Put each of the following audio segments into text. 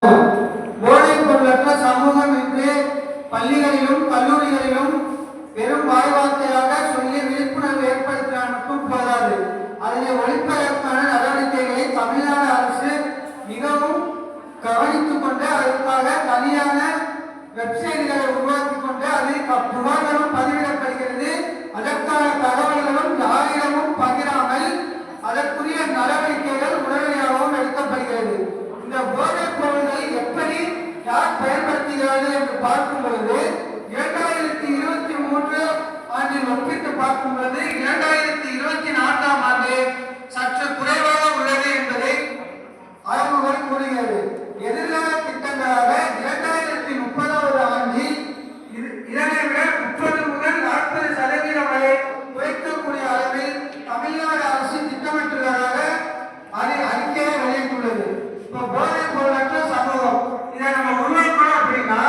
போதைப் பொருளற்ற சமூகம் என்று பள்ளிகளிலும் கல்லூரிகளிலும் வெறும் வாய்வார்த்தையாக சொல்லி விழிப்புணர்வு ஏற்படுத்தினால் மட்டும் போதாது. அதனை ஒழிப்பதற்கான நடவடிக்கைகளை தமிழ்நாடு அரசு மிகவும் கவனித்துக் கொண்டு அதற்காக தனியான வெப்சைட்களை உருவாக்கி கொண்டு அதில் புகார்களும் பதிவிடப்படுகிறது. அதற்கான தகவல்களும் யாரிடமும் பகிராமல் அதற்குரிய நடவடிக்கைகள் உடனடியாகவும் எடுக்கப்படுகிறது. இந்த போதைப் பொருள்களை எப்படி யார் பயன்படுத்துகிறார்கள் என்று பார்க்கும் பொழுது 2023 ஆண்டில் ஒப்பிட்டு பார்க்கும் பொழுது 2024 ஆண்டு சற்று குறைவாக உள்ளது என்பதை ஆய்வுகள் கூறுகிறது. எதிர்கால திட்டங்களாக 2030 ஆண்டில் இதனை விட 30 முதல் 40% வரை குறைக்கக்கூடிய அளவில் தமிழ்நாடு அரசு திட்டமிட்டுள்ளதாக அறிக்கையை வெளியிட்டுள்ளது. இப்போ போதைப் பொருளற்ற சமூகம் இதை நம்ம உருவாக்கணும் அப்படின்னா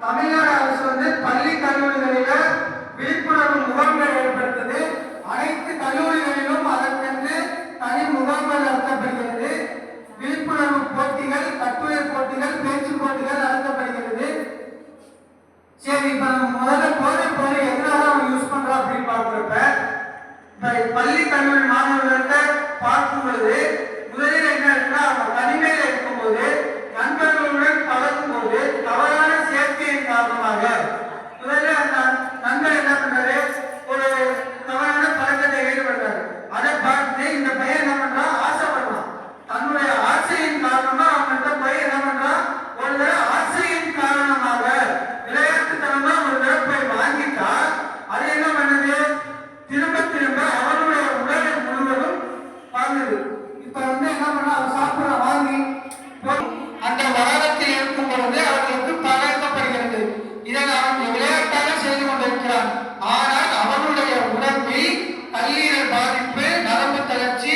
தமிழ்நாடு அரசு பள்ளி கல்லூரிகளில விழிப்புணர்வு முகாம்கள் ஏற்படுத்தது. அனைத்து கல்லூரிகளிலும் அதற்கென்று தனி முகாம்கள் நடத்தப்படுகிறது. விழிப்புணர்வு போட்டிகள், கட்டுரை போட்டிகள், பேச்சு போட்டிகள் நடத்தப்படுகிறது. சரி, இப்ப நம்ம முதல்ல போதைப் பொருள் எதனால அவங்க யூஸ் பண்றோம் அப்படின்னு பார்க்கிறப்ப பள்ளி கல்லூரி மாணவர்கள்ட்ட பார்க்கும் பொழுது முதலில் என்ன இருக்குன்னா அவங்க தனிமையில இருக்கும்போது நண்பர்களுடன் பழகும் போது தவறான சேர்க்கையின் காரணமாக முதல்ல அந்த நண்பர் என்ன பண்றாரு, ஒரு தவறான பழக்கத்தை ஈடுபடுறாரு. அதை பார்த்து இந்த பையன் என்ன பண்றான், ஆசைப்படுறான். தன்னுடைய ஆசையின் காரணமா அவங்கள்ட்ட போய் என்ன பண்றான், ஒரு ஆசையின் காரணமாக விளையாட்டுத்தனமா ஒரு போய் வாங்கிட்டா அது என்ன பண்ணுது, திரும்ப திரும்ப அவனுடைய உடலை முழுவதும் வாங்குது. இப்ப என்ன பண்ண, அவன் சாப்பிட வாங்கி அந்த வாரத்தில் இருக்கும் பொழுது அவர்களுக்கு பழக்கப்படுகிறது. இதை அவன் விளையாட்டாக செய்து கொண்டிருக்கிறான். ஆனால் அவனுடைய உடம்பில் கல்லீரல் பாதிப்பு, நரம்பு தளர்ச்சி,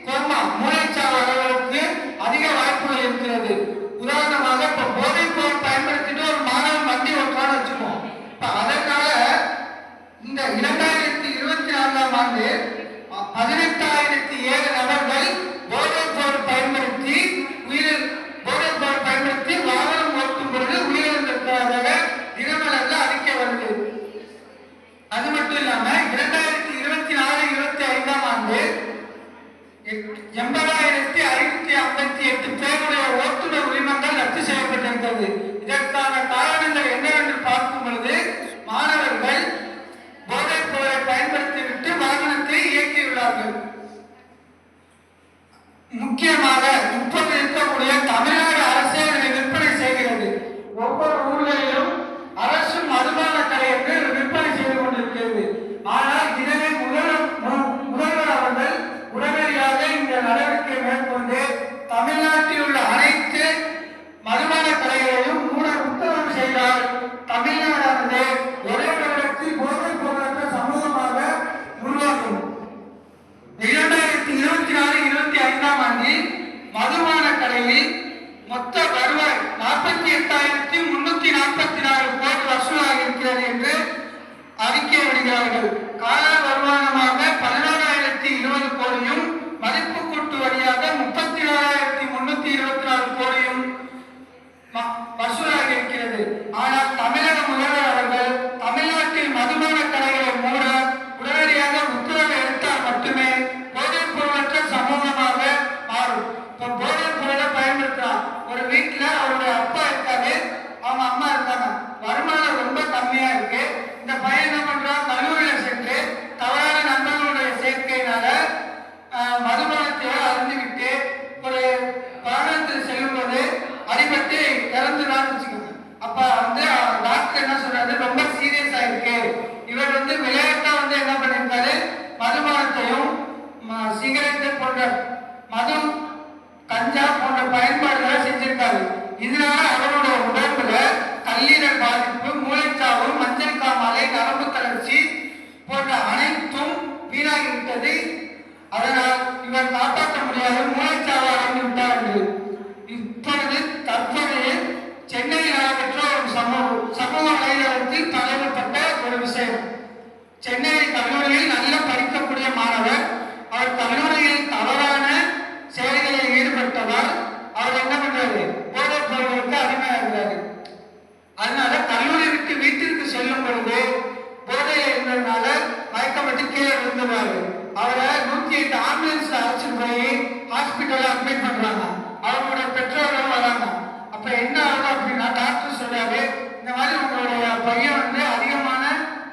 கோமா, மூளைச்சாவு அளவுக்கு அதிக வாய்ப்புகள் இருக்கிறது. உதாரணமாக இப்ப போதைப் பொருள் பயன்படுத்திட்டு ஒரு மாணவன் வண்டி ஓட்டுறான்னு வச்சுக்கோம். இப்ப அதற்காக இந்த 2024 ஆண்டு 18,007 நபர்கள் போதைப் பொருள் பயன்படுத்தி வாகனம் ஓட்டும் பொழுது உயிரிழந்திருப்பதாக தினமலர்ல அறிக்கை வருது. அது மட்டும் இல்லாம 2024-25 ஆண்டு 80,558 பேருடைய ஓட்டுநர் உரிமங்கள் ரத்து செய்யப்பட்டிருக்கிறது. இதற்கான காரணங்கள் என்னவென்று பார்க்கும் பொழுது மாணவர்கள் போதைப் பொருளை பயன்படுத்திவிட்டு வாகனத்தை இயக்கியுள்ளார்கள். முக்கியமாக இப்போது இருக்கக்கூடிய தமிழ்நாடு அரசே இதனை விற்பனை செய்கிறது. ஒவ்வொரு ஊர்களிலும் அரசு மதுபான கடை என்று விற்பனை செய்து கொண்டிருக்கிறது. ஆனால் இதனை முதல்வர் அவர்கள் உடனடியாக இந்த நடவடிக்கை மேற்கொண்டு தமிழ்நாட்டில் உள்ள அனைத்து மதுபான கடைகளையும் மூட உத்தரவு செய்தால் தமிழ்நாடானது ஒரே வருடத்தில் போதைப் பொருளற்ற சமூகமாக உருவாக்கும். 2024-25 ஆண்டில் மதுபான கடையில் மொத்த வருவாய் 48,344 கோடி வசூலாக இருக்கிறது என்று அறிக்கை விடுகிறார்கள். கால வருமானமாக 16,020 கோடியும் மதிப்பு கூட்டு வரியாக 34,324 கோடியும் வசூலாக இருக்கிறது. ஆனால் தமிழக முதல்வர் அவர்கள் தமிழ்நாட்டில் மதுபான கடைகளை மூட உடனடியாக உத்தரவு எடுத்தால் மட்டுமே போதைப் பொருளற்ற சமூகமாக மாறும். இப்போ போதைப் பொருளை பயன்படுத்தலாம். ஒரு வீட்டுல அவருடைய அப்பா இருக்காரு, அவங்க அம்மா இருக்காங்க, வருமானம் ரொம்ப கம்மியா இருக்கு. இந்த பையன் என்ன பண்றான், கல்லூரியில சென்று தவறான நண்பர்களுடைய சேர்க்கையினால மதுபானத்தை அறிந்துவிட்டு ஒரு வாகனத்தில் செல்லும் போது அடிபட்டு இறந்துடான்னு வச்சுக்கோங்க. அப்ப டாக்டர் என்ன சொல்றாரு, ரொம்ப சீரியஸா இருக்கு. இவர் விளையாட்டா என்ன பண்ணிருக்காரு, மதுபானத்தையும் சிகரெட்டு போன்ற மது, கஞ்சா போன்ற பயன்பாடுகளை செஞ்சிருக்காரு. இதனால அவருடைய உடம்புல கல்லீரல் பாதிப்பு, மூளைச்சாவு, மஞ்சள் காமாலை, நரம்பு தளர்ச்சி போன்ற அனைத்தும் வீணாகிவிட்டது. அதனால் இவர் காப்பாற்ற முடியாத மூளைச்சாவு அடைந்து விட்டார்கள். இப்பொழுது தற்போதைய சென்னையில் நடைபெற்ற ஒரு சமூக வலைதளத்தில் பகிரப்பட்ட ஒரு விஷயம். சென்னை கல்லூரியில் நல்ல படிக்கக்கூடிய மாணவர், அவர் கல்லூரியில் தவறான செயல்களில் ஈடுபட்டதால் அவர் என்ன பண்றாரு, போதைப் பொருள் அவரை 108 ஆம்புலன்ஸ்ல அழைச்சிட்டு போய் ஹாஸ்பிட்டல்ல அட்மிட் பண்றாங்க. அவங்களோட பெற்றோர்கள் வராங்க. அப்ப என்ன ஆகும் அப்படின்னா டாக்டர் சொல்றாரு, இந்த மாதிரி உங்களுடைய பையன் வந்து அதிகமான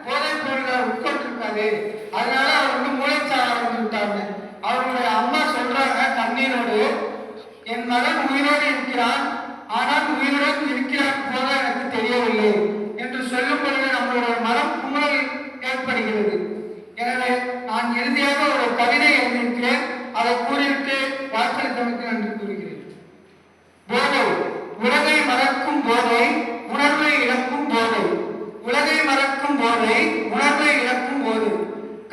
போதைப் பொருளை உட்கொண்டிருக்காரு, அதனால அவர் வந்து மூளைச்சாவு அடைந்து விட்டாரு. அவருடைய அம்மா சொல்றாங்க கண்ணீரோடு, என் மகன் உயிரோடு இருக்கிறான், ஆனால் உயிருடன் இருக்கிறான் போல எனக்கு தெரியவில்லை என்று சொல்லும் பொழுது நம்மளுடைய மனம் குமுறல் ஏற்படுகிறது. எனவே நான் இறுதியாக ஒரு கவிதை எழுதியிருக்கிறேன், அதை கூறிவிட்டு வாக்களித்தமைக்கு நன்றி கூறுகிறேன். போதை, உலகை மறக்கும் போதை, உணர்வை இழக்கும் போதை. உலகை மறக்கும் போதை, உணர்வை இழக்கும் போது.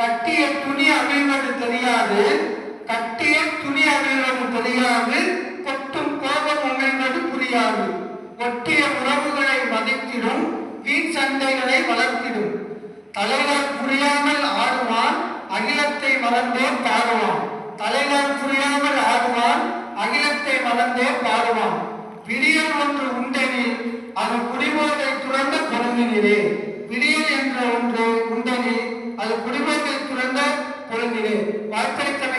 கட்டிய துணி அவிழ்வது தெரியாது, கட்டிய துணி அவிழ்வது தெரியாது, கொட்டும் கோபம் உமிழ்வது புரியாது. ஒட்டிய உறவுகளை மதித்திடும், வீண் சண்டைகளை வளர்த்திடும். தலைவர் புரியாமல் ஆடுவான், அகிலத்தை மறந்தே பாடுவான். தலைவர் புரியாமல் ஆடுவான், அகிலத்தை மறந்தே பாடுவான். விடியல் ஒன்று உண்டெனில் அது குடிபோதை துறந்த பொருந்தினே. விடியல் என்ற ஒன்று உண்டெனில் அது குடிபோதை துறந்த பொருந்தினே. வாய்ப்பளித்த